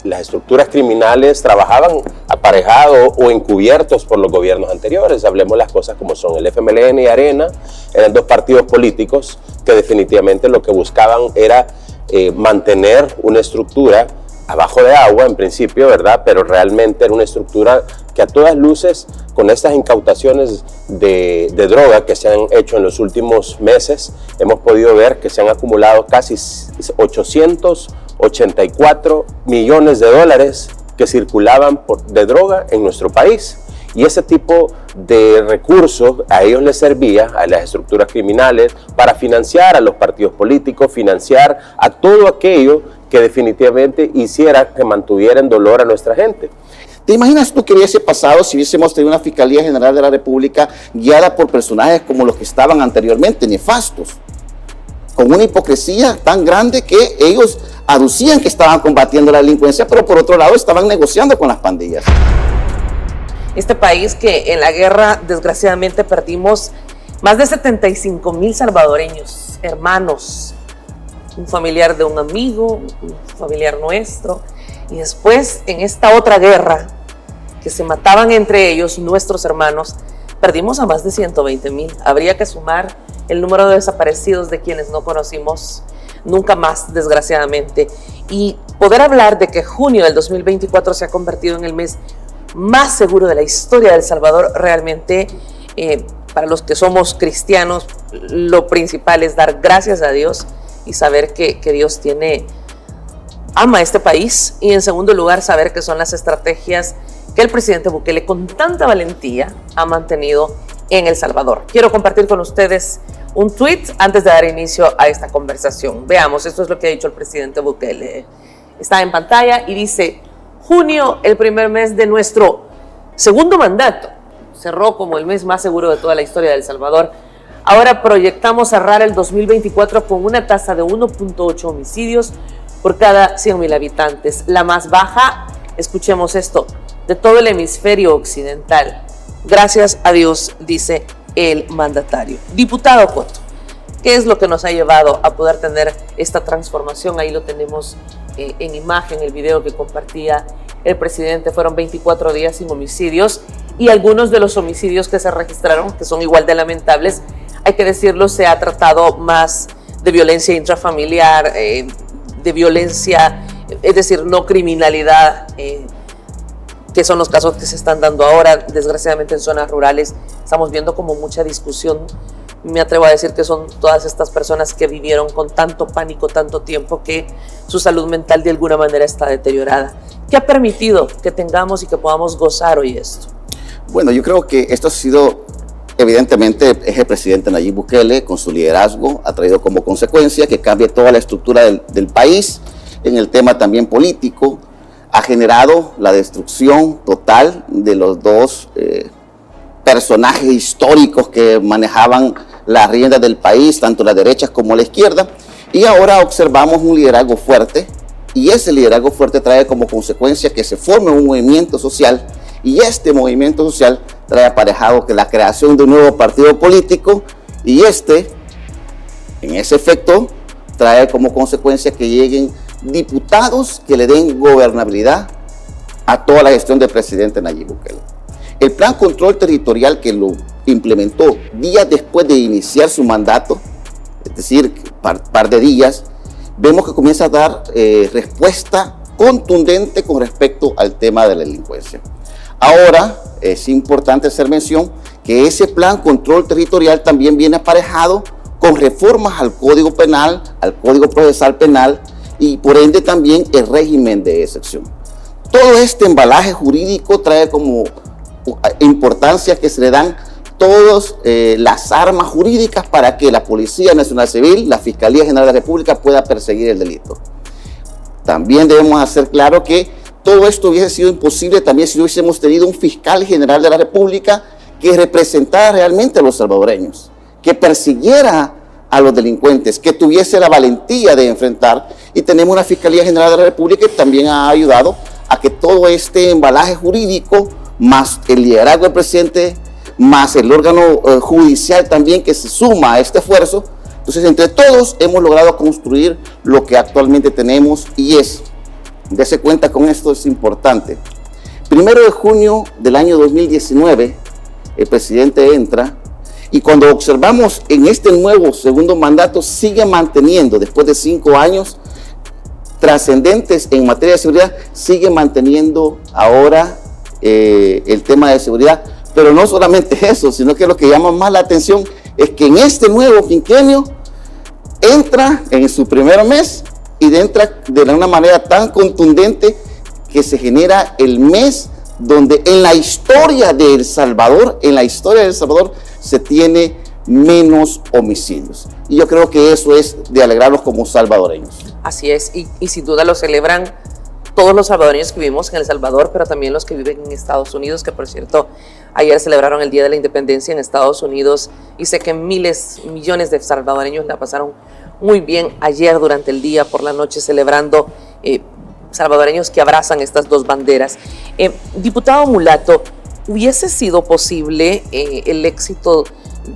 las estructuras criminales trabajaban aparejados o encubiertos por los gobiernos anteriores. Hablemos las cosas como son. El FMLN y Arena eran dos partidos políticos que definitivamente lo que buscaban era mantener una estructura abajo de agua en principio, ¿verdad? Pero realmente era una estructura que a todas luces, con estas incautaciones de droga que se han hecho en los últimos meses, hemos podido ver que se han acumulado casi 884 millones de dólares que circulaban de droga en nuestro país. Y ese tipo de recursos a ellos les servía, a las estructuras criminales, para financiar a los partidos políticos, financiar a todo aquello que definitivamente hiciera que mantuviera en dolor a nuestra gente. ¿Te imaginas tú que hubiese pasado si hubiésemos tenido una Fiscalía General de la República guiada por personajes como los que estaban anteriormente, nefastos, con una hipocresía tan grande que ellos aducían que estaban combatiendo la delincuencia, pero por otro lado estaban negociando con las pandillas? Este país que en la guerra desgraciadamente perdimos más de 75,000 salvadoreños, hermanos, un familiar de un amigo, un familiar nuestro, y después en esta otra guerra que se mataban entre ellos, nuestros hermanos, perdimos a más de 120,000. Habría que sumar el número de desaparecidos de quienes no conocimos nunca más, desgraciadamente, y poder hablar de que junio del 2024 se ha convertido en el mes más seguro de la historia de El Salvador. Realmente, para los que somos cristianos, lo principal es dar gracias a Dios y saber que Dios ama este país, y en segundo lugar saber que son las estrategias que el presidente Bukele con tanta valentía ha mantenido en El Salvador. Quiero compartir con ustedes un tweet antes de dar inicio a esta conversación. Veamos, esto es lo que ha dicho el presidente Bukele. Está en pantalla y dice: junio, el primer mes de nuestro segundo mandato, cerró como el mes más seguro de toda la historia de El Salvador. Ahora proyectamos cerrar el 2024 con una tasa de 1.8 homicidios por cada 100,000 habitantes, la más baja, escuchemos esto, de todo el hemisferio occidental. Gracias a Dios, dice el mandatario. Diputado Cotto, ¿qué es lo que nos ha llevado a poder tener esta transformación? Ahí lo tenemos en imagen, el video que compartía el presidente. Fueron 24 días sin homicidios, y algunos de los homicidios que se registraron, que son igual de lamentables, hay que decirlo, se ha tratado más de violencia intrafamiliar, de violencia, es decir, no criminalidad, que son los casos que se están dando ahora. Desgraciadamente en zonas rurales estamos viendo como mucha discusión. Me atrevo a decir que son todas estas personas que vivieron con tanto pánico, tanto tiempo, que su salud mental de alguna manera está deteriorada. ¿Qué ha permitido que tengamos y que podamos gozar hoy esto? Bueno, yo creo que esto ha sido, evidentemente, es el presidente Nayib Bukele, con su liderazgo, ha traído como consecuencia que cambie toda la estructura del país. En el tema también político, ha generado la destrucción total de los dos personajes históricos que manejaban las riendas del país, tanto la derecha como la izquierda, y ahora observamos un liderazgo fuerte, y ese liderazgo fuerte trae como consecuencia que se forme un movimiento social, y este movimiento social trae aparejado que la creación de un nuevo partido político, y en ese efecto, trae como consecuencia que lleguen diputados que le den gobernabilidad a toda la gestión del presidente Nayib Bukele. El plan control territorial, que lo implementó días después de iniciar su mandato, es decir, par de días, vemos que comienza a dar respuesta contundente con respecto al tema de la delincuencia. Ahora es importante hacer mención que ese plan control territorial también viene aparejado con reformas al Código Penal, al Código Procesal Penal, y por ende también el régimen de excepción. Todo este embalaje jurídico trae como importancia que se le dan todas las armas jurídicas para que la Policía Nacional Civil, la Fiscalía General de la República pueda perseguir el delito. También debemos hacer claro que todo esto hubiese sido imposible también si no hubiésemos tenido un fiscal general de la República que representara realmente a los salvadoreños, que persiguiera a los delincuentes, que tuviese la valentía de enfrentar, y tenemos una Fiscalía General de la República que también ha ayudado a que todo este embalaje jurídico, más el liderazgo del presidente, más el órgano judicial también que se suma a este esfuerzo. Entonces, entre todos hemos logrado construir lo que actualmente tenemos, y es Dese cuenta con esto, es importante. 1 de junio del año 2019, el presidente entra y cuando observamos en este nuevo segundo mandato, sigue manteniendo, después de 5 años trascendentes en materia de seguridad, sigue manteniendo ahora el tema de seguridad. Pero no solamente eso, sino que lo que llama más la atención es que en este nuevo quinquenio entra en su primer mes y entra de una manera tan contundente que se genera el mes donde en la historia de El Salvador, se tiene menos homicidios. Y yo creo que eso es de alegrarnos como salvadoreños. Así es, y sin duda lo celebran todos los salvadoreños que vivimos en El Salvador, pero también los que viven en Estados Unidos, que por cierto, ayer celebraron el Día de la Independencia en Estados Unidos y sé que millones de salvadoreños la pasaron muy bien ayer durante el día, por la noche, celebrando salvadoreños que abrazan estas dos banderas. Diputado Mulato, ¿hubiese sido posible el éxito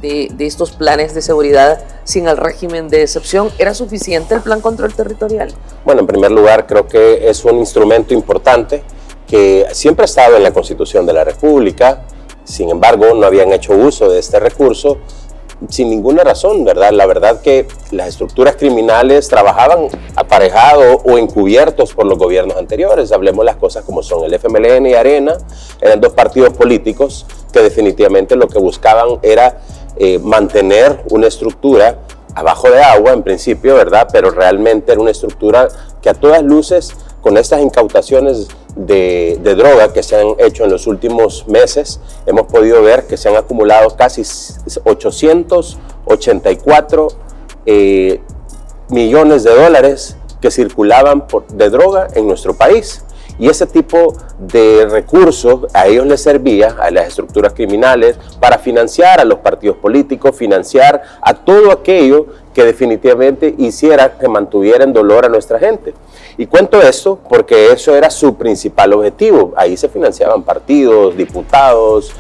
de estos planes de seguridad sin el régimen de excepción? ¿Era suficiente el plan control territorial? Bueno, en primer lugar, creo que es un instrumento importante que siempre ha estado en la Constitución de la República. Sin embargo, no habían hecho uso de este recurso sin ninguna razón, ¿verdad? La verdad que las estructuras criminales trabajaban aparejados o encubiertos por los gobiernos anteriores. Hablemos las cosas como son. El FMLN y Arena eran dos partidos políticos que definitivamente lo que buscaban era mantener una estructura abajo de agua en principio, ¿verdad? Pero realmente era una estructura que a todas luces, con estas incautaciones de droga que se han hecho en los últimos meses, hemos podido ver que se han acumulado casi 884 millones de dólares que circulaban de droga en nuestro país. Y ese tipo de recursos a ellos les servía, a las estructuras criminales, para financiar a los partidos políticos, financiar a todo aquello que definitivamente hiciera que mantuviera en dolor a nuestra gente. Y cuento esto porque eso era su principal objetivo. Ahí se financiaban partidos, diputados.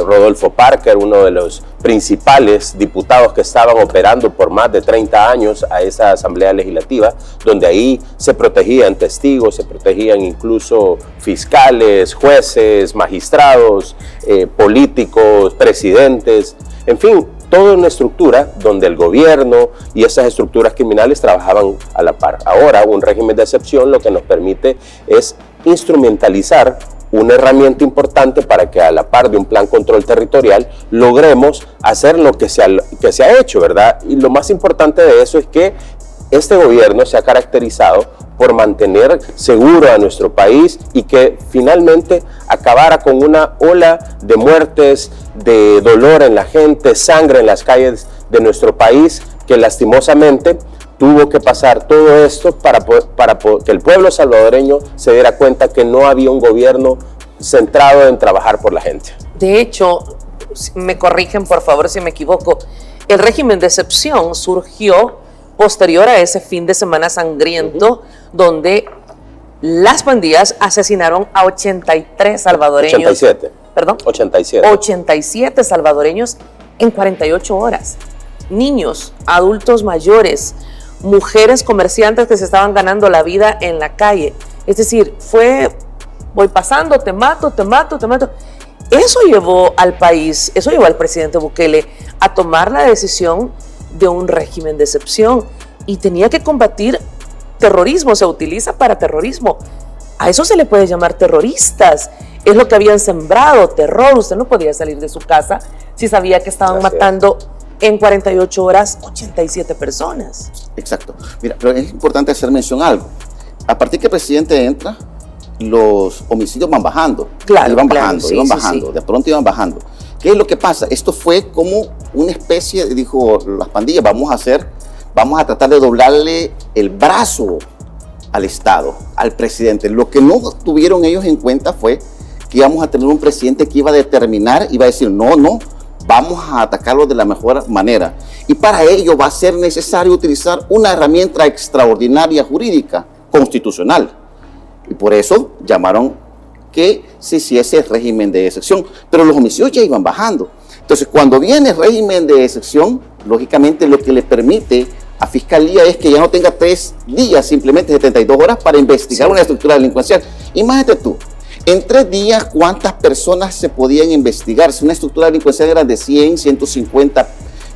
Rodolfo Parker, uno de los principales diputados que estaban operando por más de 30 años a esa asamblea legislativa, donde ahí se protegían testigos, se protegían incluso fiscales, jueces, magistrados, políticos, presidentes, en fin, toda una estructura donde el gobierno y esas estructuras criminales trabajaban a la par. Ahora, un régimen de excepción lo que nos permite es instrumentalizar una herramienta importante para que a la par de un plan control territorial logremos hacer lo que se ha hecho, ¿verdad? Y lo más importante de eso es que este gobierno se ha caracterizado por mantener seguro a nuestro país y que finalmente acabara con una ola de muertes, de dolor en la gente, sangre en las calles de nuestro país, que lastimosamente tuvo que pasar todo esto para que el pueblo salvadoreño se diera cuenta que no había un gobierno centrado en trabajar por la gente. De hecho, me corrigen por favor si me equivoco, el régimen de excepción surgió posterior a ese fin de semana sangriento donde las pandillas asesinaron a 83 salvadoreños. 87. ¿Perdón? 87. 87 salvadoreños en 48 horas. Niños, adultos mayores, mujeres comerciantes que se estaban ganando la vida en la calle. Es decir, voy pasando, te mato. Eso llevó al país, eso llevó al presidente Bukele a tomar la decisión de un régimen de excepción y tenía que combatir terrorismo, se utiliza para terrorismo. A eso se le puede llamar terroristas. Es lo que habían sembrado, terror. Usted no podía salir de su casa si sabía que estaban matando en 48 horas 87 personas. Exacto. Mira, pero es importante hacer mención a algo. A partir que el presidente entra, los homicidios van bajando. Claro, iban claro, bajando. Sí. De pronto iban bajando. ¿Qué es lo que pasa? Esto fue como una especie, dijo las pandillas, vamos a tratar de doblarle el brazo al Estado, al presidente. Lo que no tuvieron ellos en cuenta fue que íbamos a tener un presidente que iba a determinar, iba a decir, no, vamos a atacarlo de la mejor manera. Y para ello va a ser necesario utilizar una herramienta extraordinaria jurídica, constitucional. Y por eso llamaron que se hiciese régimen de excepción. Pero los homicidios ya iban bajando. Entonces, cuando viene el régimen de excepción, lógicamente lo que le permite a Fiscalía es que ya no tenga 3 días, simplemente 72 horas para investigar una estructura delincuencial. Imagínate tú, en 3 días, ¿cuántas personas se podían investigar? Si una estructura delincuencial era de 100, 150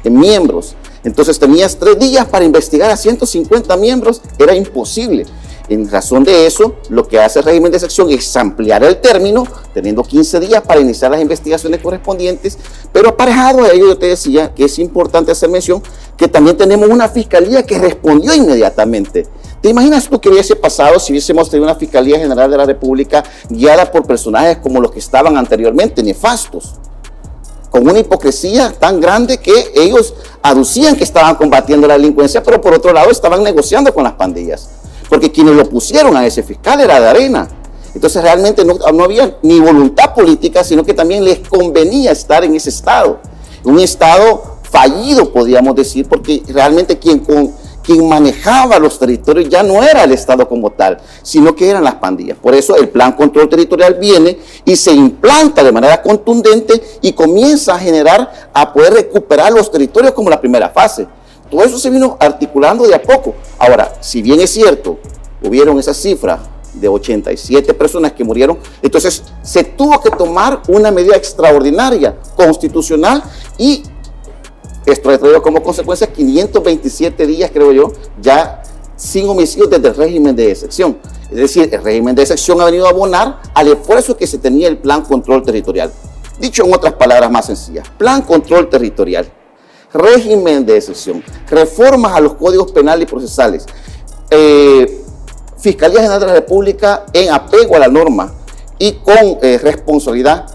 miembros, entonces tenías 3 días para investigar a 150 miembros, era imposible. En razón de eso, lo que hace el régimen de excepción es ampliar el término, teniendo 15 días para iniciar las investigaciones correspondientes, pero aparejado a ello, yo te decía que es importante hacer mención que también tenemos una fiscalía que respondió inmediatamente. ¿Te imaginas tú qué hubiese pasado si hubiésemos tenido una Fiscalía General de la República guiada por personajes como los que estaban anteriormente, nefastos, con una hipocresía tan grande que ellos aducían que estaban combatiendo la delincuencia, pero por otro lado estaban negociando con las pandillas? Porque quienes lo pusieron a ese fiscal era de Arena. Entonces realmente no había ni voluntad política, sino que también les convenía estar en ese estado. Un estado fallido, podríamos decir, porque realmente quien manejaba los territorios ya no era el estado como tal, sino que eran las pandillas. Por eso el Plan Control Territorial viene y se implanta de manera contundente y comienza a poder recuperar los territorios como la primera fase. Todo eso se vino articulando de a poco. Ahora, si bien es cierto, hubieron esa cifra de 87 personas que murieron, entonces se tuvo que tomar una medida extraordinaria, constitucional, y esto ha traído como consecuencia 527 días, creo yo, ya sin homicidios desde el régimen de excepción. Es decir, el régimen de excepción ha venido a abonar al esfuerzo que se tenía el Plan Control Territorial. Dicho en otras palabras más sencillas, Plan Control Territorial, régimen de excepción, reformas a los códigos penales y procesales, Fiscalía General de la República en apego a la norma y con responsabilidad,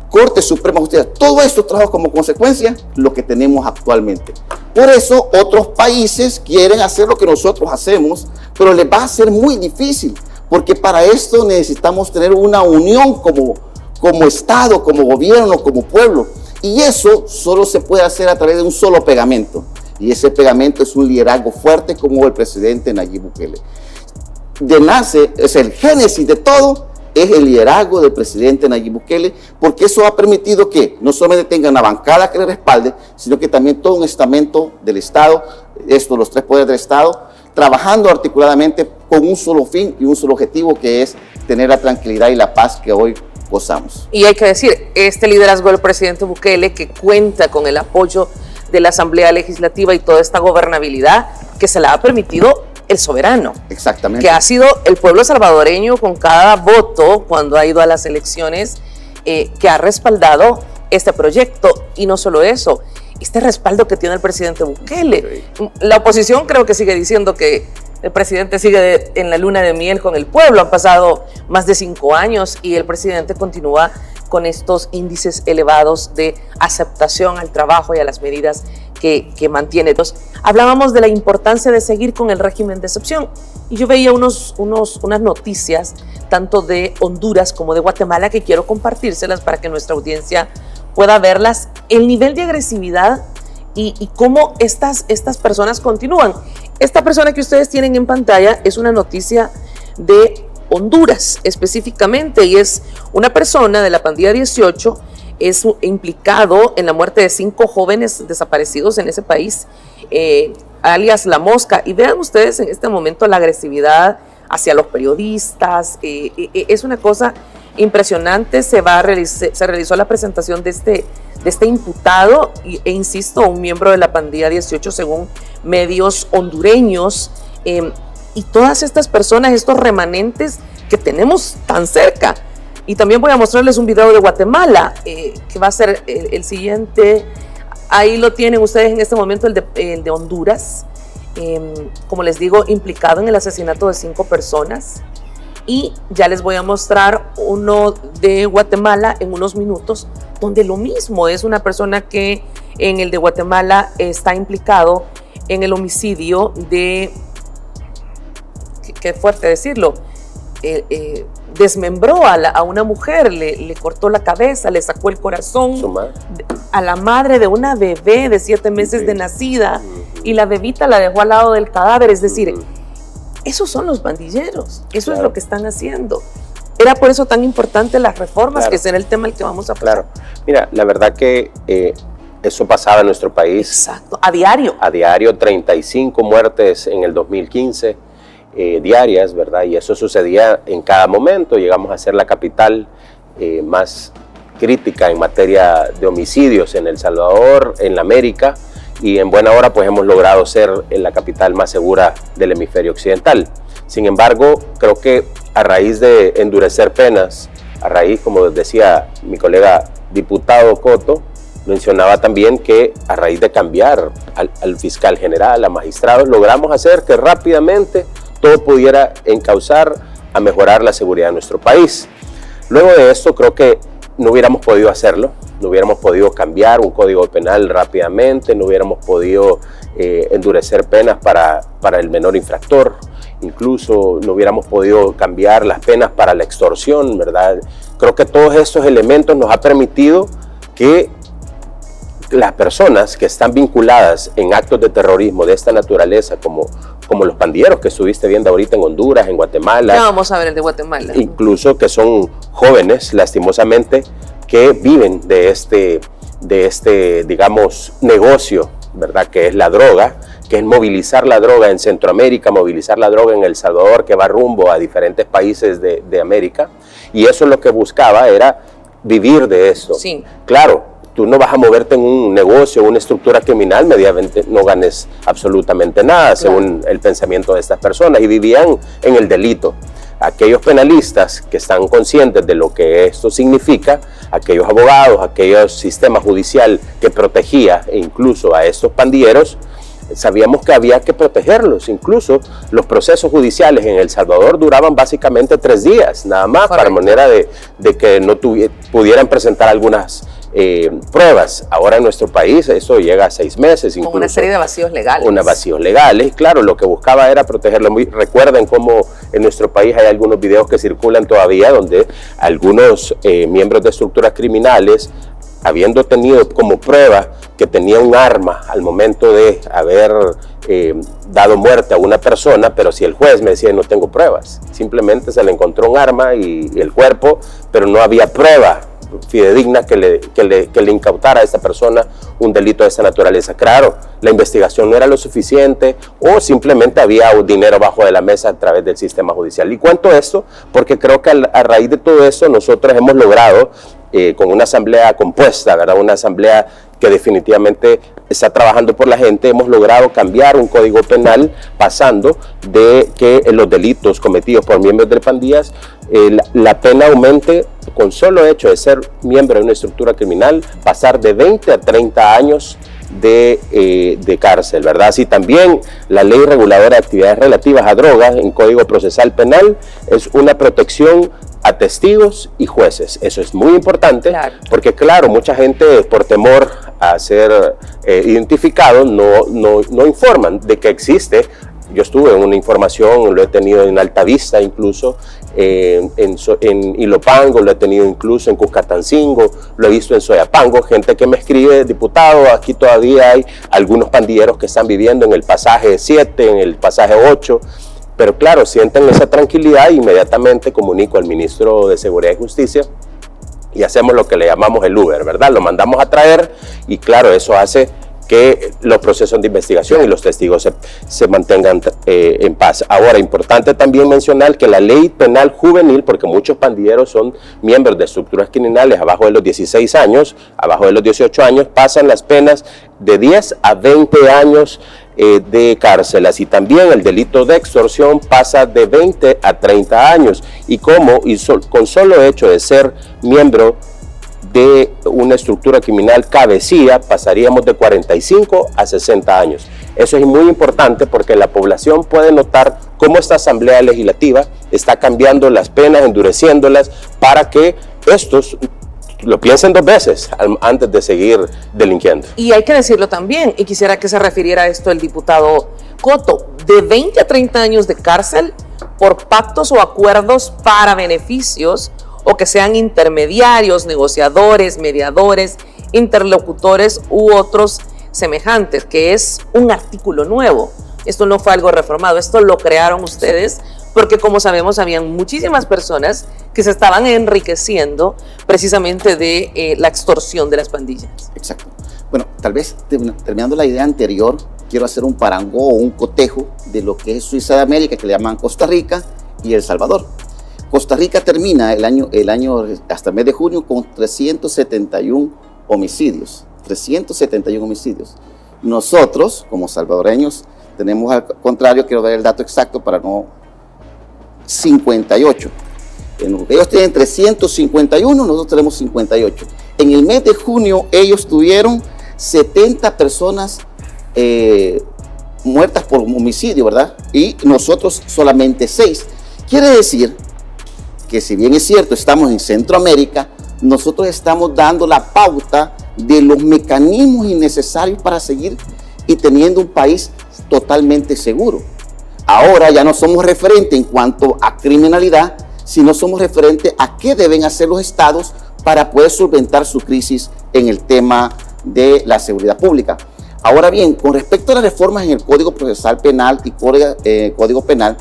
Corte Suprema de Justicia. Todo esto trajo como consecuencia lo que tenemos actualmente. Por eso otros países quieren hacer lo que nosotros hacemos, pero les va a ser muy difícil, porque para esto necesitamos tener una unión como Estado, como gobierno, como pueblo. Y eso solo se puede hacer a través de un solo pegamento. Y ese pegamento es un liderazgo fuerte como el presidente Nayib Bukele. Es el génesis de todo, es el liderazgo del presidente Nayib Bukele, porque eso ha permitido que no solamente tenga una bancada que le respalde, sino que también todo un estamento del Estado, los 3 poderes del Estado, trabajando articuladamente con un solo fin y un solo objetivo, que es tener la tranquilidad y la paz que hoy gozamos. Y hay que decir, este liderazgo del presidente Bukele, que cuenta con el apoyo de la Asamblea Legislativa y toda esta gobernabilidad que se la ha permitido el soberano. Exactamente. Que ha sido el pueblo salvadoreño con cada voto cuando ha ido a las elecciones, que ha respaldado este proyecto. Y no solo eso, este respaldo que tiene el presidente Bukele. La oposición creo que sigue diciendo que el presidente sigue en la luna de miel con el pueblo. Han pasado más de 5 años y el presidente continúa con estos índices elevados de aceptación al trabajo y a las medidas que mantiene. Entonces, hablábamos de la importancia de seguir con el régimen de excepción. Y yo veía unas noticias, tanto de Honduras como de Guatemala, que quiero compartírselas para que nuestra audiencia pueda verlas. El nivel de agresividad y cómo estas personas continúan. Esta persona que ustedes tienen en pantalla es una noticia de Honduras específicamente, y es una persona de la pandilla 18, es implicado en la muerte de 5 jóvenes desaparecidos en ese país, alias La Mosca. Y vean ustedes en este momento la agresividad hacia los periodistas, es una cosa impresionante. Se realizó la presentación de este imputado e insisto, un miembro de la pandilla 18 según medios hondureños, y todas estas personas, estos remanentes que tenemos tan cerca. Y también voy a mostrarles un video de Guatemala, que va a ser el siguiente. Ahí lo tienen ustedes en este momento, el de Honduras, como les digo, implicado en el asesinato de 5 personas. Y ya les voy a mostrar uno de Guatemala en unos minutos, donde lo mismo, es una persona que en el de Guatemala está implicado en el homicidio de, qué fuerte decirlo, desmembró a una mujer, le cortó la cabeza, le sacó el corazón a la madre de una bebé de 7 meses de nacida, y la bebita la dejó al lado del cadáver. Es decir, esos son los pandilleros, eso es lo que están haciendo. Era por eso tan importante las reformas, que será el tema al que vamos a pasar. Mira, la verdad que eso pasaba en nuestro país. Exacto, a diario. A diario, 35 muertes en el 2015 diarias, ¿verdad? Y eso sucedía en cada momento. Llegamos a ser la capital más crítica en materia de homicidios en El Salvador, en la América, y en buena hora pues hemos logrado ser la capital más segura del hemisferio occidental. Sin embargo, creo que a raíz de endurecer penas, a raíz, como decía mi colega diputado Coto, mencionaba también que a raíz de cambiar al fiscal general, a magistrados, logramos hacer que rápidamente todo pudiera encauzar a mejorar la seguridad de nuestro país. Luego de esto creo que no hubiéramos podido hacerlo, no hubiéramos podido cambiar un código penal rápidamente, no hubiéramos podido endurecer penas para el menor infractor, incluso no hubiéramos podido cambiar las penas para la extorsión, ¿verdad? Creo que todos estos elementos nos han permitido que las personas que están vinculadas en actos de terrorismo de esta naturaleza, como los pandilleros que estuviste viendo ahorita en Honduras, en Guatemala. Ya vamos a ver el de Guatemala. Incluso que son jóvenes, lastimosamente, que viven de este digamos, negocio, ¿verdad? Que es la droga, que es movilizar la droga en Centroamérica, movilizar la droga en El Salvador, que va rumbo a diferentes países de América. Y eso lo que buscaba era vivir de esto. Sí. Claro, tú no vas a moverte en un negocio, una estructura criminal, mediante no ganes absolutamente nada, según el pensamiento de estas personas, y vivían en el delito. Aquellos penalistas que están conscientes de lo que esto significa, aquellos abogados, aquellos sistema judicial que protegía e incluso a estos pandilleros, sabíamos que había que protegerlos. Incluso los procesos judiciales en El Salvador duraban básicamente 3 días, nada más. Correcto. Para manera de que no pudieran presentar algunas pruebas. Ahora en nuestro país eso llega a 6 meses. Con una serie de vacíos legales. Vacíos legales, claro, lo que buscaba era protegerlo. Recuerden cómo en nuestro país hay algunos videos que circulan todavía donde algunos miembros de estructuras criminales, habiendo tenido como prueba que tenía un arma al momento de haber dado muerte a una persona, pero si el juez me decía no tengo pruebas, simplemente se le encontró un arma y el cuerpo, pero no había prueba fidedigna que le incautara a esta persona un delito de esta naturaleza. Claro, la investigación no era lo suficiente o simplemente había un dinero bajo de la mesa a través del sistema judicial. Y cuento esto porque creo que a raíz de todo eso nosotros hemos logrado con una asamblea compuesta, ¿verdad? Una asamblea que definitivamente está trabajando por la gente, hemos logrado cambiar un código penal pasando de que los delitos cometidos por miembros de pandillas, la pena aumente con solo hecho de ser miembro de una estructura criminal, pasar de 20 a 30 años de cárcel, ¿verdad? Así también la ley reguladora de actividades relativas a drogas en Código Procesal Penal es una protección a testigos y jueces. Eso es muy importante, claro. Porque claro, mucha gente por temor a ser identificado no informan de que existe. Yo estuve en una información, lo he tenido en Altavista incluso, en Ilopango, lo he tenido incluso en Cuscatancingo, lo he visto en Soyapango, gente que me escribe, diputado, aquí todavía hay algunos pandilleros que están viviendo en el pasaje 7, en el pasaje 8, pero claro, sienten esa tranquilidad e inmediatamente comunico al ministro de Seguridad y Justicia y hacemos lo que le llamamos el Uber, ¿verdad? Lo mandamos a traer y claro, eso hace que los procesos de investigación y los testigos se mantengan en paz. Ahora, importante también mencionar que la ley penal juvenil, porque muchos pandilleros son miembros de estructuras criminales abajo de los 16 años, abajo de los 18 años, pasan las penas de 10 a 20 años de cárcel. Así también el delito de extorsión pasa de 20 a 30 años. Y con solo hecho de ser miembro de una estructura criminal cabecilla, pasaríamos de 45 a 60 años. Eso es muy importante porque la población puede notar cómo esta Asamblea Legislativa está cambiando las penas, endureciéndolas, para que estos lo piensen 2 veces antes de seguir delinquiendo. Y hay que decirlo también, y quisiera que se refiriera a esto el diputado Coto, de 20 a 30 años de cárcel por pactos o acuerdos para beneficios o que sean intermediarios, negociadores, mediadores, interlocutores u otros semejantes, que es un artículo nuevo. Esto no fue algo reformado, esto lo crearon ustedes porque, como sabemos, habían muchísimas personas que se estaban enriqueciendo precisamente de la extorsión de las pandillas. Exacto. Bueno, tal vez terminando la idea anterior, quiero hacer un parangón o un cotejo de lo que es Suiza de América, que le llaman Costa Rica, y El Salvador. Costa Rica termina el año hasta el mes de junio con 371 homicidios. 371 homicidios. Nosotros, como salvadoreños, tenemos al contrario, quiero dar el dato exacto para no... 58. Ellos tienen 351, nosotros tenemos 58. En el mes de junio ellos tuvieron 70 personas muertas por homicidio, ¿verdad? Y nosotros solamente 6. Quiere decir que si bien es cierto, estamos en Centroamérica, nosotros estamos dando la pauta de los mecanismos innecesarios para seguir y teniendo un país totalmente seguro. Ahora ya no somos referentes en cuanto a criminalidad, sino somos referentes a qué deben hacer los estados para poder solventar su crisis en el tema de la seguridad pública. Ahora bien, con respecto a las reformas en el Código Procesal Penal y Código Penal,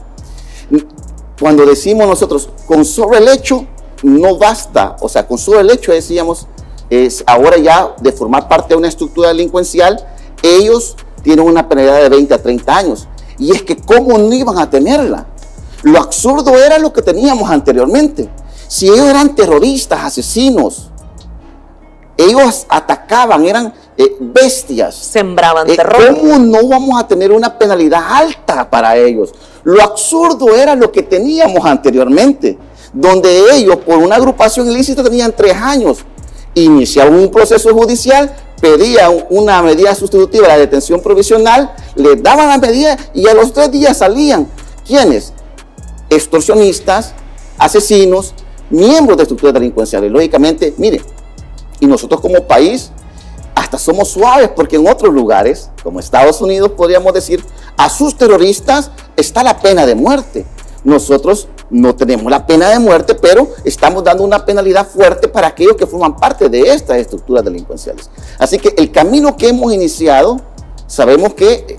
cuando decimos nosotros con solo el hecho no basta, o sea, con solo el hecho decíamos, ahora ya de formar parte de una estructura delincuencial, ellos tienen una penalidad de 20 a 30 años. Y es que ¿cómo no iban a tenerla? Lo absurdo era lo que teníamos anteriormente. Si ellos eran terroristas, asesinos, ellos atacaban, eran bestias. Sembraban terror. ¿Cómo no vamos a tener una penalidad alta para ellos? Lo absurdo era lo que teníamos anteriormente, donde ellos por una agrupación ilícita tenían 3 años. Iniciaban un proceso judicial, pedían una medida sustitutiva de la detención provisional, les daban la medida y a los 3 días salían. ¿Quiénes? Extorsionistas, asesinos, miembros de estructuras delincuenciales. Lógicamente, mire, y nosotros como país hasta somos suaves porque en otros lugares, como Estados Unidos, podríamos decir, a sus terroristas está la pena de muerte. Nosotros no tenemos la pena de muerte, pero estamos dando una penalidad fuerte para aquellos que forman parte de estas estructuras delincuenciales. Así que el camino que hemos iniciado, sabemos que,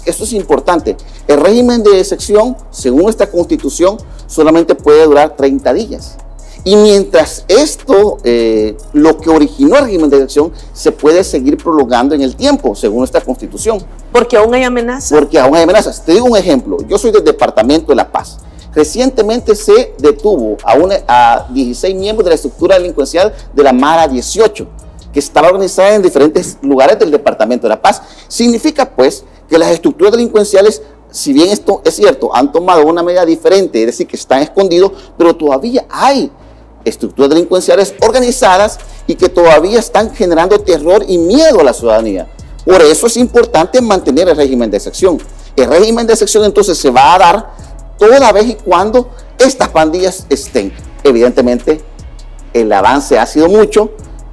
eso es importante, el régimen de excepción, según nuestra Constitución, solamente puede durar 30 días. Y mientras esto, lo que originó el régimen de excepción, se puede seguir prolongando en el tiempo, según nuestra Constitución. Porque aún hay amenazas. Porque aún hay amenazas. Te digo un ejemplo. Yo soy del Departamento de La Paz. Recientemente se detuvo a 16 miembros de la estructura delincuencial de la Mara 18, que estaba organizada en diferentes lugares del Departamento de La Paz. Significa, pues, que las estructuras delincuenciales, si bien esto es cierto, han tomado una medida diferente, es decir, que están escondidos, pero todavía hay estructuras delincuenciales organizadas y que todavía están generando terror y miedo a la ciudadanía. Por eso es importante mantener el régimen de excepción. El régimen de excepción entonces se va a dar toda vez y cuando estas pandillas estén. Evidentemente, el avance ha sido mucho,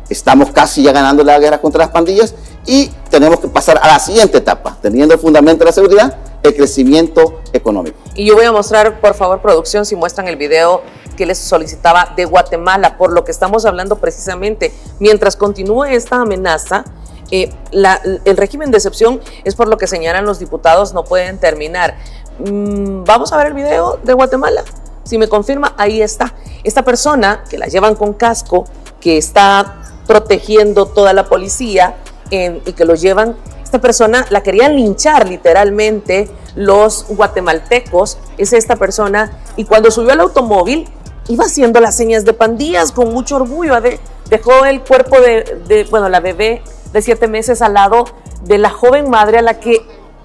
estamos casi ya ganando la guerra contra las pandillas y tenemos que pasar a la siguiente etapa, teniendo el fundamento de la seguridad, el crecimiento económico. Y yo voy a mostrar, por favor, producción, si muestran el video que les solicitaba de Guatemala, por lo que estamos hablando precisamente. Mientras continúe esta amenaza, el régimen de excepción es por lo que señalan los diputados, no pueden terminar. Vamos a ver el video de Guatemala. Si me confirma, ahí está. Esta persona que la llevan con casco, que está protegiendo toda la policía y que lo llevan, esta persona la querían linchar literalmente los guatemaltecos, es esta persona, y cuando subió al automóvil iba haciendo las señas de pandillas con mucho orgullo. Dejó el cuerpo bueno, la bebé de 7 meses al lado de la joven madre a la que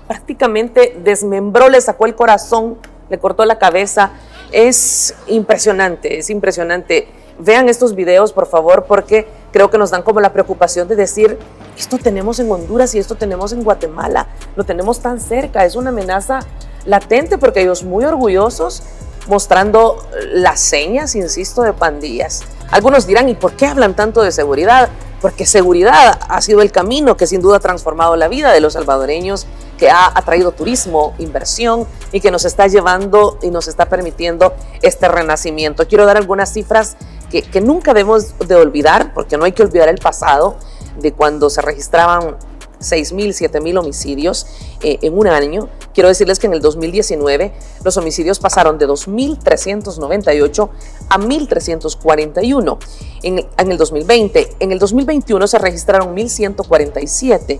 prácticamente desmembró, le sacó el corazón, le cortó la cabeza. Es impresionante, es impresionante. Vean estos videos, por favor, porque creo que nos dan como la preocupación de decir, esto tenemos en Honduras y esto tenemos en Guatemala, lo tenemos tan cerca, es una amenaza latente porque ellos muy orgullosos mostrando las señas, insisto, de pandillas. Algunos dirán, ¿y por qué hablan tanto de seguridad? Porque seguridad ha sido el camino que sin duda ha transformado la vida de los salvadoreños, que ha atraído turismo, inversión y que nos está llevando y nos está permitiendo este renacimiento. Quiero dar algunas cifras que nunca debemos de olvidar, porque no hay que olvidar el pasado de cuando se registraban 6.000, 7.000 homicidios en un año. Quiero decirles que en el 2019 los homicidios pasaron de 2.398 a 1.341 en el 2020. En el 2021 se registraron 1.147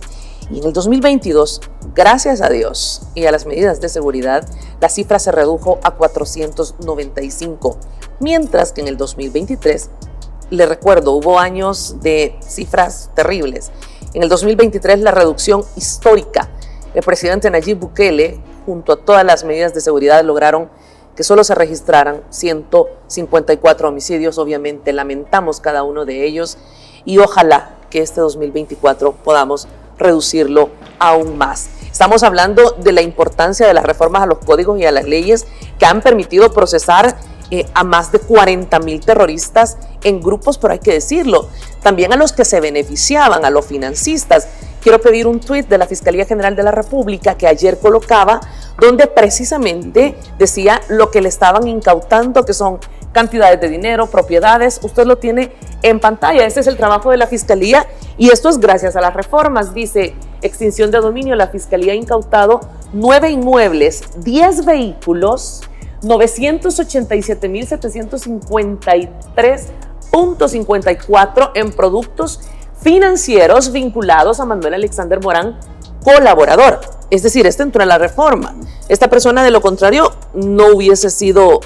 y en el 2022, gracias a Dios y a las medidas de seguridad, la cifra se redujo a 495, mientras que en el 2023, le recuerdo, hubo años de cifras terribles. En el 2023 la reducción histórica, el presidente Nayib Bukele, junto a todas las medidas de seguridad, lograron que solo se registraran 154 homicidios. Obviamente lamentamos cada uno de ellos y ojalá que este 2024 podamos reducirlo aún más. Estamos hablando de la importancia de las reformas a los códigos y a las leyes que han permitido procesar a más de 40.000 terroristas en grupos, pero hay que decirlo, también a los que se beneficiaban, a los financistas. Quiero pedir un tuit de la Fiscalía General de la República que ayer colocaba, donde precisamente decía lo que le estaban incautando, que son cantidades de dinero, propiedades. Usted lo tiene en pantalla. Este es el trabajo de la Fiscalía y esto es gracias a las reformas. Dice: extinción de dominio, la Fiscalía ha incautado 9 inmuebles, 10 vehículos, 987.753.54 en productos financieros vinculados a Manuel Alexander Morán, colaborador. Es decir, esto entró en la reforma. Esta persona, de lo contrario, no hubiese sido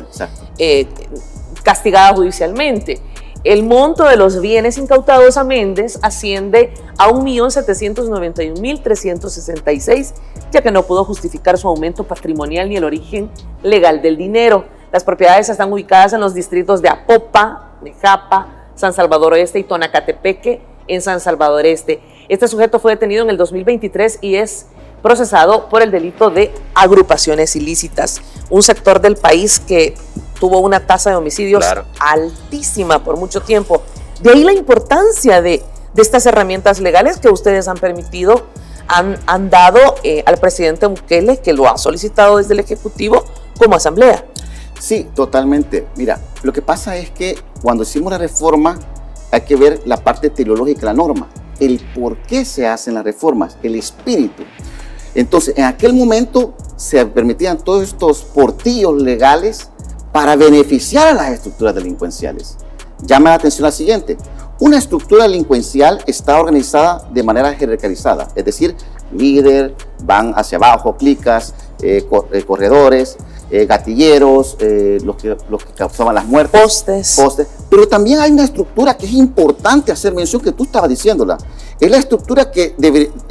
castigada judicialmente. El monto de los bienes incautados a Méndez asciende a 1.791.366, ya que no pudo justificar su aumento patrimonial ni el origen legal del dinero. Las propiedades están ubicadas en los distritos de Apopa, Nejapa, San Salvador Oeste y Tonacatepeque, en San Salvador Este. Este sujeto fue detenido en el 2023 y es procesado por el delito de agrupaciones ilícitas, un sector del país que tuvo una tasa de homicidios altísima por mucho tiempo. De ahí la importancia de estas herramientas legales que ustedes han permitido, han dado al presidente Bukele, que lo ha solicitado desde el Ejecutivo como asamblea. Sí, totalmente. Mira, lo que pasa es que cuando hicimos la reforma hay que ver la parte teleológica de la norma, el por qué se hacen las reformas, el espíritu. Entonces, en aquel momento se permitían todos estos portillos legales para beneficiar a las estructuras delincuenciales. Llama la atención la siguiente: una estructura delincuencial está organizada de manera jerarquizada, es decir, líder, van hacia abajo, clicas, corredores, gatilleros, los que causaban las muertes, postes. Pero también hay una estructura que es importante hacer mención, que tú estabas diciéndola. Es la estructura que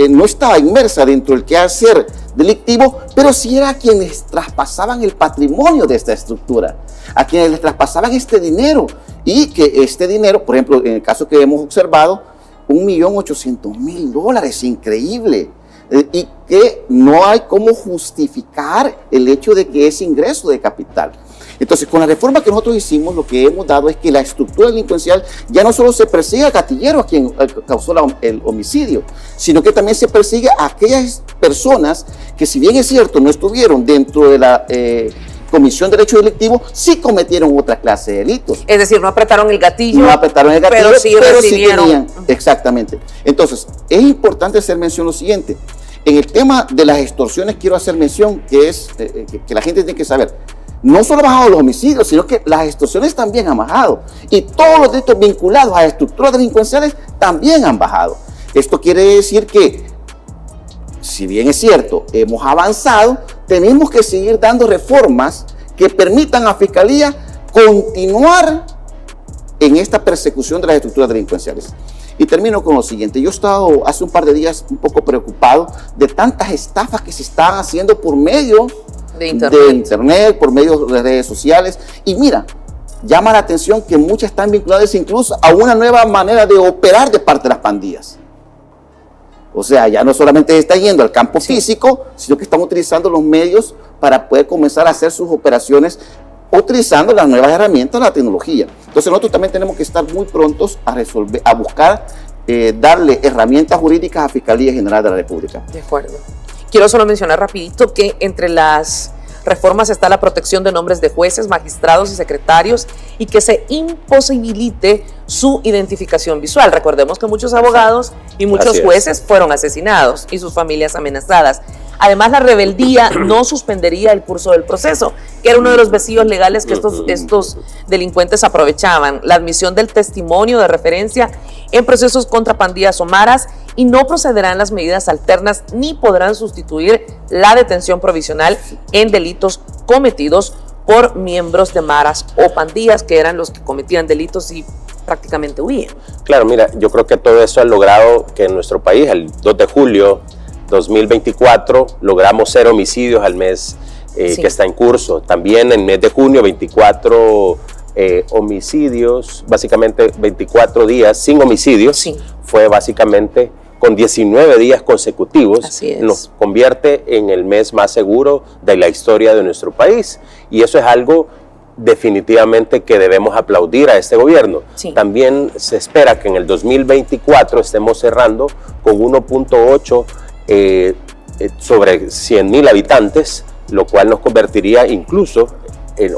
no estaba inmersa dentro del quehacer delictivo, pero sí era a quienes traspasaban el patrimonio de esta estructura, a quienes les traspasaban este dinero, y que este dinero, por ejemplo, en el caso que hemos observado, $1.800.000, increíble. Y que no hay cómo justificar el hecho de que es ingreso de capital. Entonces, con la reforma que nosotros hicimos, lo que hemos dado es que la estructura delincuencial ya no solo se persigue al gatillero, a quien causó el homicidio, sino que también se persigue a aquellas personas que, si bien es cierto, no estuvieron dentro de la comisión de derecho delictivo, sí cometieron otra clase de delitos. Es decir, no apretaron el gatillo, pero sí recibieron. Tenían, exactamente. Entonces, es importante hacer mención lo siguiente. En el tema de las extorsiones quiero hacer mención que es que la gente tiene que saber. No solo han bajado los homicidios, sino que las extorsiones también han bajado. Y todos los delitos vinculados a estructuras delincuenciales también han bajado. Esto quiere decir que, si bien es cierto, hemos avanzado, tenemos que seguir dando reformas que permitan a la Fiscalía continuar en esta persecución de las estructuras delincuenciales. Y termino con lo siguiente: yo he estado hace un par de días un poco preocupado de tantas estafas que se están haciendo por medio de internet, por medio de redes sociales. Y mira, llama la atención que muchas están vinculadas incluso a una nueva manera de operar de parte de las pandillas. O sea, ya no solamente se está yendo al campo físico, sino que están utilizando los medios para poder comenzar a hacer sus operaciones utilizando las nuevas herramientas de la tecnología. Entonces nosotros también tenemos que estar muy prontos a buscar darle herramientas jurídicas a Fiscalía General de la República. De acuerdo. Quiero solo mencionar rapidito que entre las reformas está la protección de nombres de jueces, magistrados y secretarios, y que se imposibilite su identificación visual. Recordemos que muchos abogados y muchos jueces fueron asesinados y sus familias amenazadas. Además, la rebeldía no suspendería el curso del proceso, que era uno de los vacíos legales que estos delincuentes aprovechaban. La admisión del testimonio de referencia en procesos contra pandillas o maras, y no procederán las medidas alternas ni podrán sustituir la detención provisional en delitos cometidos por miembros de maras o pandillas, que eran los que cometían delitos y prácticamente huían. Claro, mira, yo creo que todo eso ha logrado que en nuestro país, el 2 de julio 2024, logramos 0 homicidios al mes que está en curso. También en el mes de junio, 24 homicidios, básicamente 24 días sin homicidios. Sí. Fue básicamente con 19 días consecutivos. Así es. Nos convierte en el mes más seguro de la historia de nuestro país. Y eso es algo definitivamente que debemos aplaudir a este gobierno. Sí. También se espera que en el 2024 estemos cerrando con 1.8 sobre 100,000 habitantes, lo cual nos convertiría incluso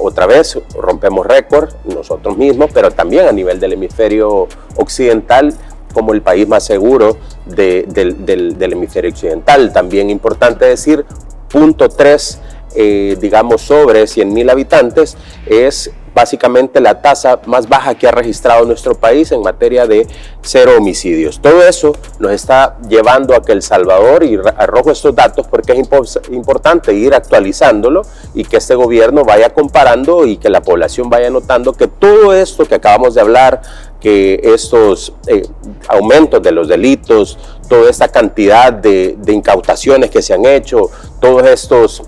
otra vez rompemos récord nosotros mismos, pero también a nivel del hemisferio occidental como el país más seguro del hemisferio occidental. También importante decir, 0.3 digamos sobre 100,000 habitantes es básicamente la tasa más baja que ha registrado nuestro país en materia de 0 homicidios. Todo eso nos está llevando a que El Salvador, y arrojo estos datos porque es importante ir actualizándolo y que este gobierno vaya comparando y que la población vaya notando que todo esto que acabamos de hablar, que estos aumentos de los delitos, toda esta cantidad de incautaciones que se han hecho, todos estos,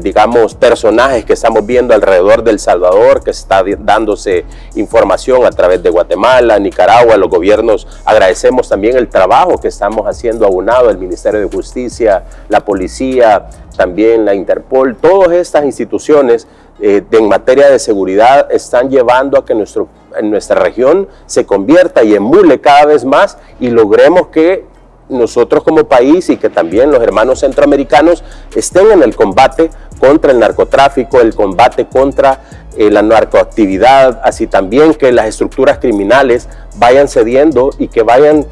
digamos, personajes que estamos viendo alrededor de El Salvador, que está dándose información a través de Guatemala, Nicaragua, los gobiernos, agradecemos también el trabajo que estamos haciendo aunado, el Ministerio de Justicia, la Policía, también la Interpol, todas estas instituciones en materia de seguridad están llevando a que en nuestra región se convierta y emule cada vez más y logremos que nosotros como país y que también los hermanos centroamericanos estén en el combate contra el narcotráfico, el combate contra la narcoactividad, así también que las estructuras criminales vayan cediendo y que vayan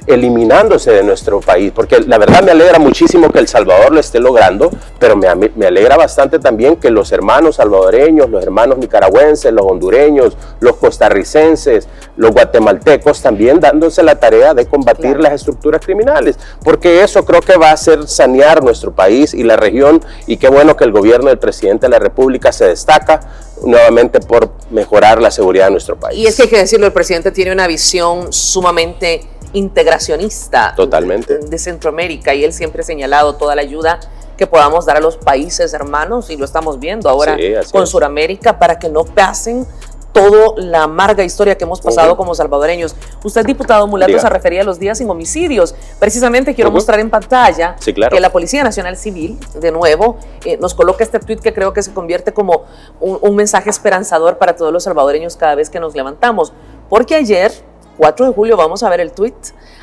eliminándose de nuestro país, porque la verdad me alegra muchísimo que El Salvador lo esté logrando, pero me alegra bastante también que los hermanos salvadoreños, los hermanos nicaragüenses, los hondureños, los costarricenses, los guatemaltecos también dándose la tarea de combatir las estructuras criminales, porque eso creo que va a hacer sanear nuestro país y la región, y qué bueno que el gobierno del presidente de la República se destaca nuevamente por mejorar la seguridad de nuestro país. Y es que hay que decirlo, el presidente tiene una visión sumamente integracionista de Centroamérica, y él siempre ha señalado toda la ayuda que podamos dar a los países hermanos, y lo estamos viendo ahora con Suramérica, para que no pasen toda la amarga historia que hemos pasado como salvadoreños. Usted, diputado Mulato, se refería a los días sin homicidios. Precisamente quiero mostrar en pantalla que la Policía Nacional Civil, de nuevo, nos coloca este tuit que creo que se convierte como un mensaje esperanzador para todos los salvadoreños cada vez que nos levantamos, porque ayer, 4 de julio, vamos a ver el tuit.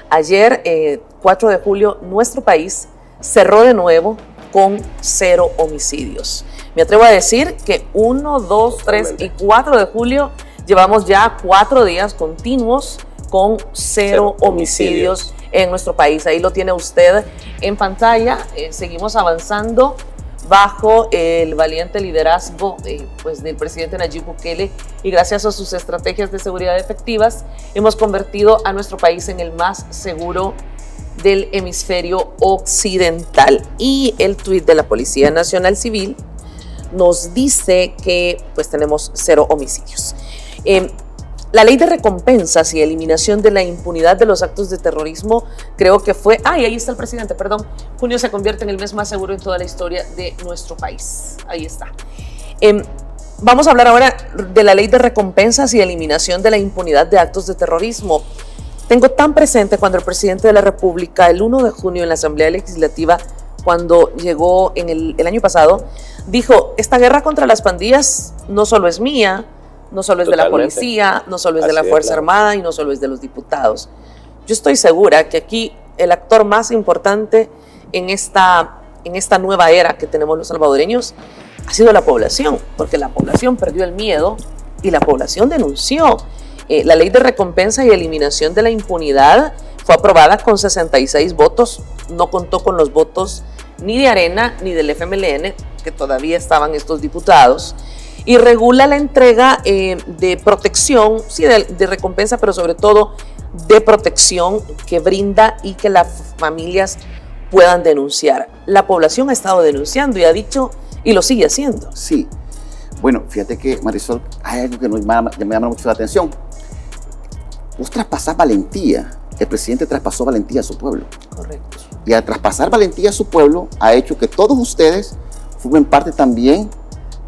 Ayer, 4 de julio, nuestro país cerró de nuevo con 0 homicidios. Me atrevo a decir que 1, 2, 3 y 4 de julio llevamos ya 4 días continuos con 0 homicidios en nuestro país. Ahí lo tiene usted en pantalla. Seguimos avanzando bajo el valiente liderazgo del presidente Nayib Bukele, y gracias a sus estrategias de seguridad efectivas hemos convertido a nuestro país en el más seguro del hemisferio occidental. Y el tuit de la Policía Nacional Civil nos dice que pues tenemos 0 homicidios. La ley de recompensas y eliminación de la impunidad de los actos de terrorismo, creo que fue... ahí está el presidente, perdón. Junio se convierte en el mes más seguro en toda la historia de nuestro país. Ahí está. Vamos a hablar ahora de la ley de recompensas y eliminación de la impunidad de actos de terrorismo. Tengo tan presente cuando el presidente de la República, el 1 de junio en la Asamblea Legislativa, cuando llegó en el año pasado, dijo, esta guerra contra las pandillas no solo es mía, no solo es de la policía, no solo es de la Fuerza Armada y no solo es de los diputados. Yo estoy segura que aquí el actor más importante en esta nueva era que tenemos los salvadoreños ha sido la población, porque la población perdió el miedo y la población denunció. La ley de recompensa y eliminación de la impunidad fue aprobada con 66 votos, no contó con los votos ni de Arena ni del FMLN, que todavía estaban estos diputados, y regula la entrega de protección, sí, de recompensa, pero sobre todo de protección que brinda y que las familias puedan denunciar. La población ha estado denunciando y ha dicho, y lo sigue haciendo. Sí. Bueno, fíjate que, Marisol, hay algo que me llama mucho la atención. Vos traspasás valentía. El presidente traspasó valentía a su pueblo. Correcto. Y al traspasar valentía a su pueblo, ha hecho que todos ustedes formen parte también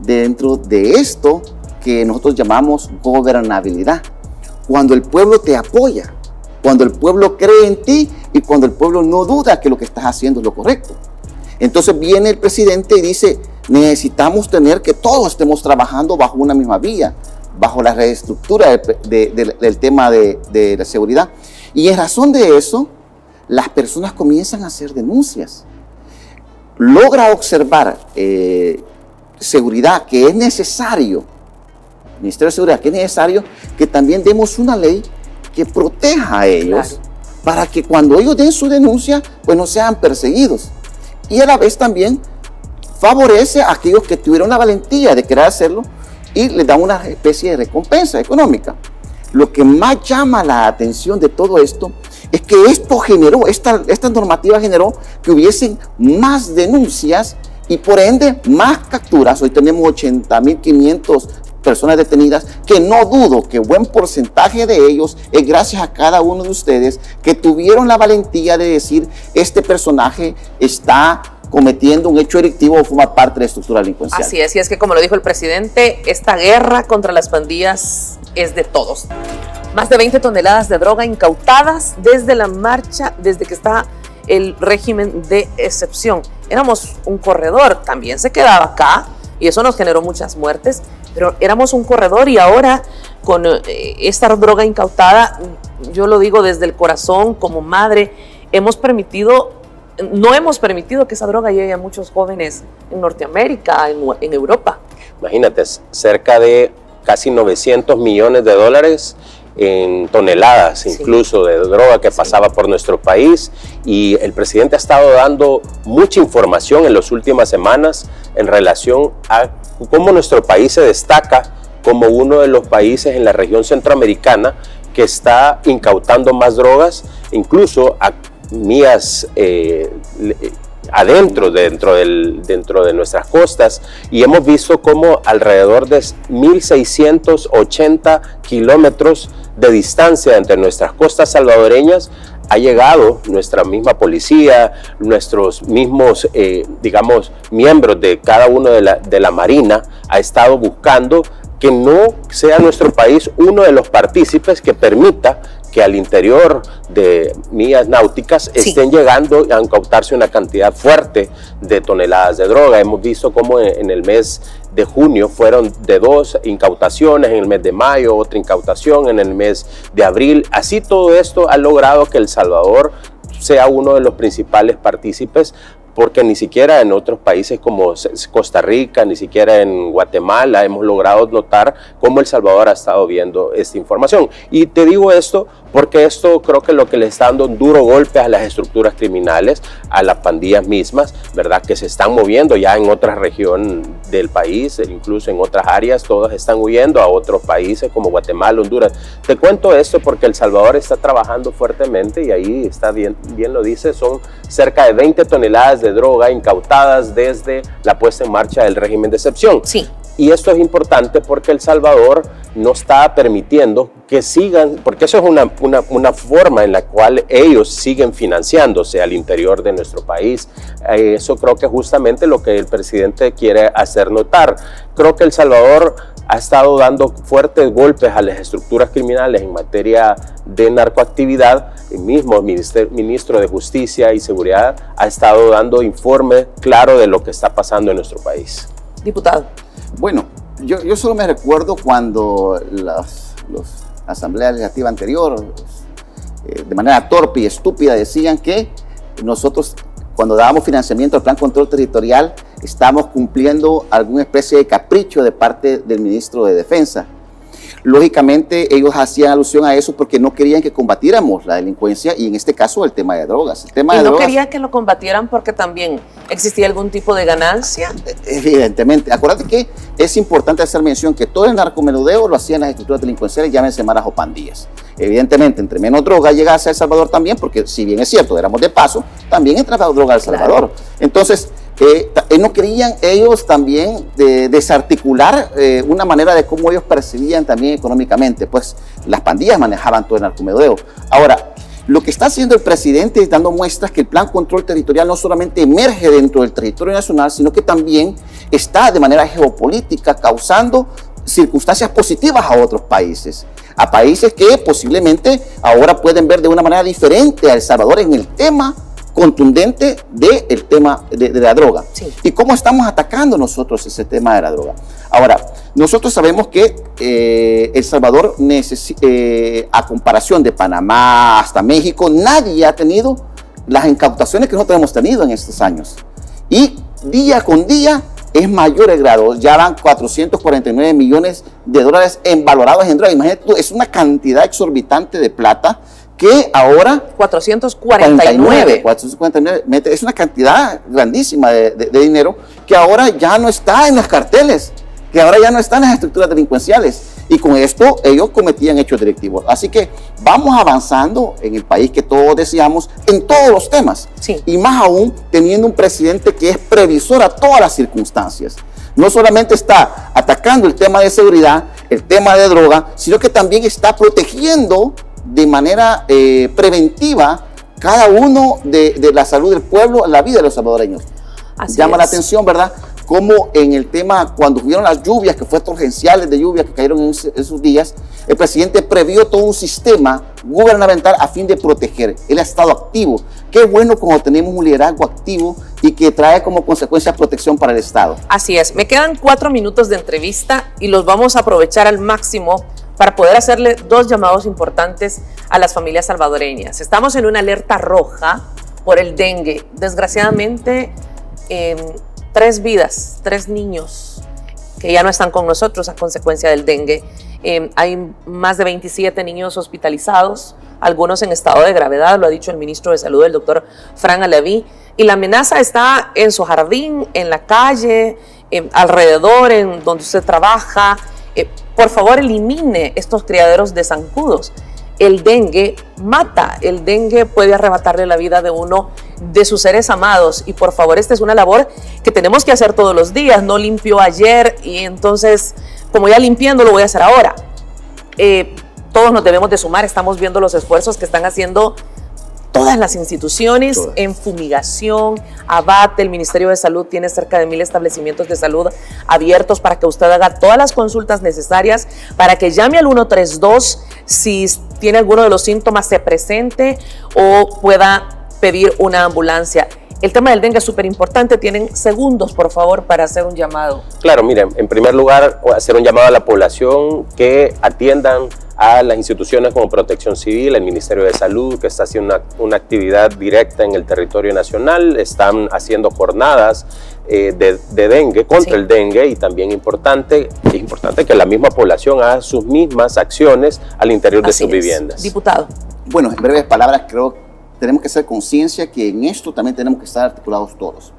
dentro de esto que nosotros llamamos gobernabilidad. Cuando el pueblo te apoya, cuando el pueblo cree en ti y cuando el pueblo no duda que lo que estás haciendo es lo correcto. Entonces viene el presidente y dice, necesitamos tener que todos estemos trabajando bajo una misma vía, bajo la reestructura del tema de la seguridad. Y en razón de eso, las personas comienzan a hacer denuncias. Logra observar seguridad, que es necesario, Ministerio de Seguridad, que es necesario que también demos una ley que proteja a ellos, claro, para que cuando ellos den su denuncia, pues no sean perseguidos. Y a la vez también favorece a aquellos que tuvieron la valentía de querer hacerlo y les da una especie de recompensa económica. Lo que más llama la atención de todo esto es que esto generó, esta normativa generó que hubiesen más denuncias y por ende más capturas. Hoy tenemos 80.500 personas detenidas, que no dudo que buen porcentaje de ellos es gracias a cada uno de ustedes que tuvieron la valentía de decir, este personaje está cometiendo un hecho delictivo o forma parte de la estructura delincuencial. Así es, y es que como lo dijo el presidente, esta guerra contra las pandillas es de todos. Más de 20 toneladas de droga incautadas desde la marcha, desde que está el régimen de excepción. Éramos un corredor, también se quedaba acá, y eso nos generó muchas muertes, pero éramos un corredor y ahora con esta droga incautada, yo lo digo desde el corazón, como madre, no hemos permitido que esa droga llegue a muchos jóvenes en Norteamérica, en Europa. Imagínate, cerca de casi 900 millones de dólares en toneladas, sí, incluso de droga que pasaba por nuestro país, y el presidente ha estado dando mucha información en las últimas semanas en relación a cómo nuestro país se destaca como uno de los países en la región centroamericana que está incautando más drogas, incluso a mías dentro de nuestras costas, y hemos visto como alrededor de 1.680 kilómetros de distancia entre nuestras costas salvadoreñas ha llegado nuestra misma policía, nuestros mismos, miembros de cada uno de la Marina, ha estado buscando que no sea nuestro país uno de los partícipes que permita que al interior de millas náuticas estén llegando a incautarse una cantidad fuerte de toneladas de droga. Hemos visto cómo en el mes de junio fueron de 2 incautaciones, en el mes de mayo otra incautación, en el mes de abril. Así todo esto ha logrado que El Salvador sea uno de los principales partícipes, porque ni siquiera en otros países como Costa Rica, ni siquiera en Guatemala hemos logrado notar cómo El Salvador ha estado viendo esta información. Y te digo esto porque esto creo que lo que le está dando un duro golpe a las estructuras criminales, a las pandillas mismas, ¿verdad? Que se están moviendo ya en otra región del país, incluso en otras áreas, todas están huyendo a otros países como Guatemala, Honduras. Te cuento esto porque El Salvador está trabajando fuertemente y ahí está bien lo dice, son cerca de 20 toneladas de droga incautadas desde la puesta en marcha del régimen de excepción. Sí. Y esto es importante porque El Salvador no está permitiendo que sigan, porque eso es una forma en la cual ellos siguen financiándose al interior de nuestro país. Eso creo que es justamente lo que el presidente quiere hacer notar. Creo que El Salvador ha estado dando fuertes golpes a las estructuras criminales en materia de narcoactividad. El mismo ministro de Justicia y Seguridad ha estado dando informe claro de lo que está pasando en nuestro país. Diputado. Bueno, yo solo me recuerdo cuando la Asamblea Legislativa anterior, de manera torpe y estúpida, decían que nosotros, cuando dábamos financiamiento al Plan Control Territorial, estábamos cumpliendo alguna especie de capricho de parte del ministro de Defensa. lógicamente ellos hacían alusión a eso porque no querían que combatiéramos la delincuencia y en este caso el tema de drogas. El tema y de no drogas, querían que lo combatieran porque también existía algún tipo de ganancia. Evidentemente. Acuérdate que es importante hacer mención que todo el narcomenudeo lo hacían las estructuras delincuenciales, llámense maras o pandillas. Evidentemente, entre menos droga llegase a El Salvador también, porque si bien es cierto, éramos de paso, también entraba droga a El Salvador. Entonces, no querían ellos también desarticular una manera de cómo ellos percibían también económicamente, pues las pandillas manejaban todo el narcomenudeo. Ahora, lo que está haciendo el presidente es dando muestras que el plan control territorial no solamente emerge dentro del territorio nacional, sino que también está de manera geopolítica causando circunstancias positivas a otros países, a países que posiblemente ahora pueden ver de una manera diferente a El Salvador en el tema contundente del tema de la droga. Sí. ¿Y cómo estamos atacando nosotros ese tema de la droga? Ahora, nosotros sabemos que El Salvador a comparación de Panamá hasta México, nadie ha tenido las incautaciones que nosotros hemos tenido en estos años. Y día con día es mayor el grado. Ya van 449 millones de dólares valorados en droga. Imagínate tú, es una cantidad exorbitante de plata que ahora 449 es una cantidad grandísima de dinero que ahora ya no está en los carteles, que ahora ya no está en las estructuras delincuenciales, y con esto ellos cometían hechos delictivos. Así que vamos avanzando en el país que todos deseamos en todos los temas, sí. Y más aún teniendo un presidente que es previsor a todas las circunstancias. No solamente está atacando el tema de seguridad, el tema de droga, sino que también está protegiendo de manera preventiva cada uno de la salud del pueblo, la vida de los salvadoreños. Llama la atención, ¿verdad? Como en el tema, cuando hubieron las lluvias, que fue torrenciales de lluvia que cayeron en esos días, el presidente previó todo un sistema gubernamental a fin de proteger. Él ha estado activo. Qué bueno cuando tenemos un liderazgo activo y que trae como consecuencia protección para el Estado. Así es. Me quedan 4 minutos de entrevista y los vamos a aprovechar al máximo para poder hacerle 2 llamados importantes a las familias salvadoreñas. Estamos en una alerta roja por el dengue. Desgraciadamente, 3 vidas, 3 niños que ya no están con nosotros a consecuencia del dengue. Hay más de 27 niños hospitalizados, algunos en estado de gravedad, lo ha dicho el ministro de Salud, el doctor Fran Alaví, y la amenaza está en su jardín, en la calle, alrededor, en donde usted trabaja. Por favor, elimine estos criaderos de zancudos. El dengue mata, el dengue puede arrebatarle la vida de uno de sus seres amados, y por favor, esta es una labor que tenemos que hacer todos los días. No limpió ayer y entonces, como ya limpiando, lo voy a hacer ahora. Todos nos debemos de sumar. Estamos viendo los esfuerzos que están haciendo todas las instituciones en fumigación, abate. El Ministerio de Salud tiene cerca de 1000 establecimientos de salud abiertos para que usted haga todas las consultas necesarias, para que llame al 132 si tiene alguno de los síntomas, se presente o pueda pedir una ambulancia. El tema del dengue es súper importante. Tienen segundos, por favor, para hacer un llamado. Claro, miren, en primer lugar, hacer un llamado a la población que atiendan a las instituciones como Protección Civil, el Ministerio de Salud, que está haciendo una actividad directa en el territorio nacional. Están haciendo jornadas de dengue, contra el dengue, y también es importante que la misma población haga sus mismas acciones al interior de sus viviendas. Diputado. Bueno, en breves palabras, creo que tenemos que hacer conciencia que en esto también tenemos que estar articulados todos.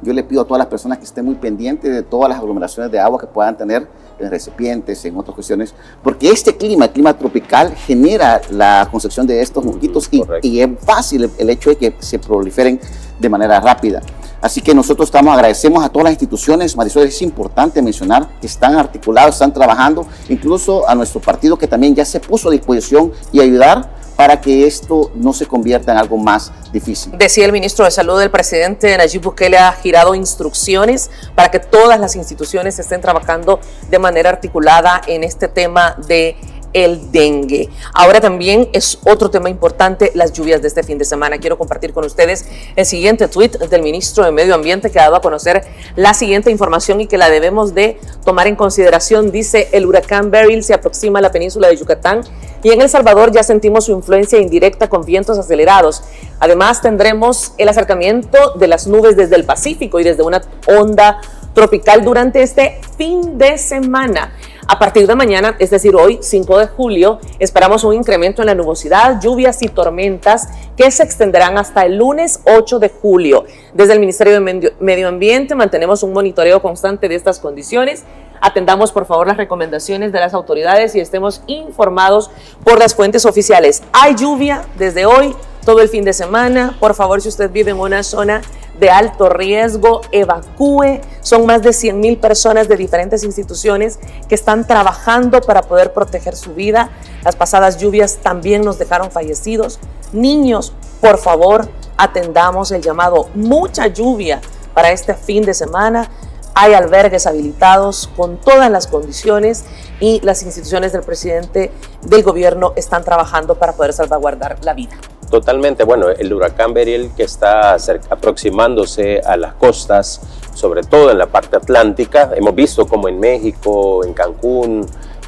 Yo le pido a todas las personas que estén muy pendientes de todas las aglomeraciones de agua que puedan tener en recipientes, en otras cuestiones, porque este clima, el clima tropical, genera la concepción de estos mosquitos y es fácil el hecho de que se proliferen de manera rápida. Así que nosotros agradecemos a todas las instituciones. Marisol, es importante mencionar que están articulados, están trabajando, incluso a nuestro partido, que también ya se puso a disposición y ayudar para que esto no se convierta en algo más difícil. Decía el ministro de Salud, el presidente Nayib Bukele ha girado instrucciones para que todas las instituciones estén trabajando de manera articulada en este tema de el dengue. Ahora también es otro tema importante, las lluvias de este fin de semana. Quiero compartir con ustedes el siguiente tuit del ministro de Medio Ambiente, que ha dado a conocer la siguiente información y que la debemos de tomar en consideración. Dice: el huracán Beryl se aproxima a la península de Yucatán y en El Salvador ya sentimos su influencia indirecta con vientos acelerados. Además, tendremos el acercamiento de las nubes desde el Pacífico y desde una onda tropical durante este fin de semana. A partir de mañana, es decir, hoy, 5 de julio, esperamos un incremento en la nubosidad, lluvias y tormentas que se extenderán hasta el lunes 8 de julio. Desde el Ministerio de Medio Ambiente mantenemos un monitoreo constante de estas condiciones. Atendamos, por favor, las recomendaciones de las autoridades y estemos informados por las fuentes oficiales. Hay lluvia desde hoy, todo el fin de semana. Por favor, si usted vive en una zona de alto riesgo, evacúe. Son más de 100,000 personas de diferentes instituciones que están trabajando para poder proteger su vida. Las pasadas lluvias también nos dejaron fallecidos. Niños, por favor, atendamos el llamado. Mucha lluvia para este fin de semana. Hay albergues habilitados con todas las condiciones y las instituciones del presidente del gobierno están trabajando para poder salvaguardar la vida. Totalmente. Bueno, el huracán Beryl que está aproximándose a las costas, sobre todo en la parte atlántica, hemos visto como en México, en Cancún,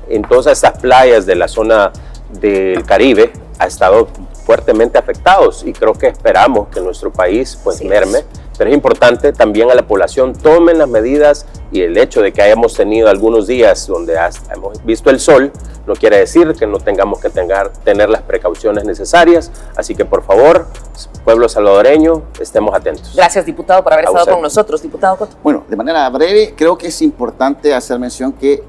en todas estas playas de la zona del Caribe, ha estado fuertemente afectados y creo que esperamos que nuestro país pues merme. Pero es importante también a la población tomen las medidas y el hecho de que hayamos tenido algunos días donde hemos visto el sol no quiere decir que no tengamos que tener las precauciones necesarias. Así que por favor, pueblo salvadoreño, estemos atentos. Gracias, diputado, por haber estado con nosotros. Diputado Cotto. Bueno, de manera breve, creo que es importante hacer mención que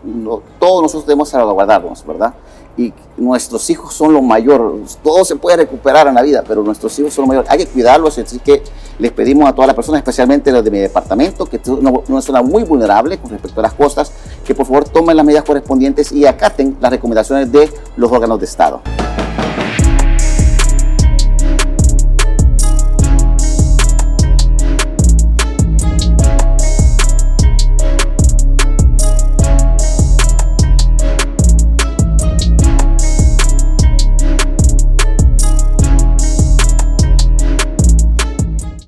todos nosotros debemos salvaguardarnos, ¿verdad? Y nuestros hijos son lo mayor. Todo se puede recuperar en la vida, pero nuestros hijos son lo mayor. Hay que cuidarlos, así que les pedimos a todas las personas, especialmente los de mi departamento, que es una zona muy vulnerable con respecto a las costas, que por favor tomen las medidas correspondientes y acaten las recomendaciones de los órganos de Estado.